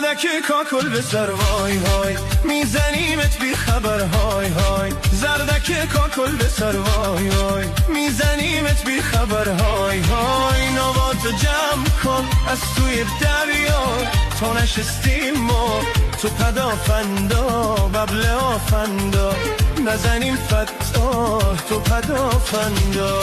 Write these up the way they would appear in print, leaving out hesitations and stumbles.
زردک کاکل به سر وای وای میزنیمت بی خبر های های زردک کاکل به سر وای وای میزنیمت بی خبر های های نواتو جمع کن از توی دریا تو نشستیم ما تو پدافندا ببل آفندا نزنیم فتاح تو پدافندا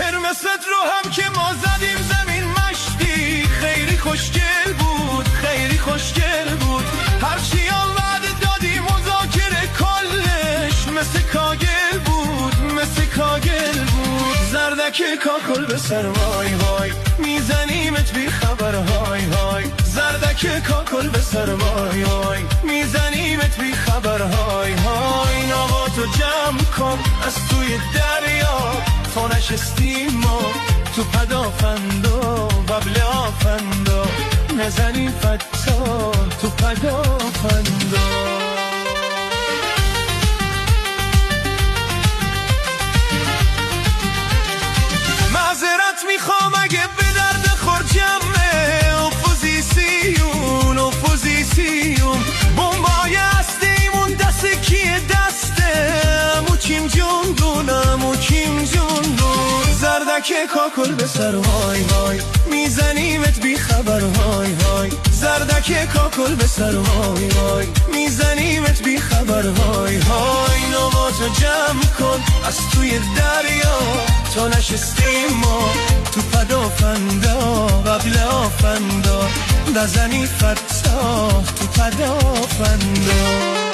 هرمست رو هم که ما زدیم زمین مشتی خیلی خوشگل بود خیلی خوشگل بود هرچی وعده دادی مذاکره کلش مثل کاگل بود مثل کاگل بود زردک کاکل به سر وای وای میزنیمت بی خبر های های زردک کاکل به سر وای وای میزنیمت بی خبر های های نواتو جمع کن از توی دریا تو نشستیم ما تو پدافندا ببل آفندا نزنیم فتا تو پدافندا معذرت میخوام اگه به درد خور جمعه اپوزیسیون اپوزیسیون بمبای هستیمون دست کیه دسته موچیم جندونم موچیم جندون زردک کاکل به سر وای وای میزنیمت بی خبر های های زردک کاکل به سر وای وای میزنیمت بی خبر های های نواتو جمع کن از توی دریا تو نشستیم ما تو پدافندا ببل آفندا نزنی فتاح تو پدافندا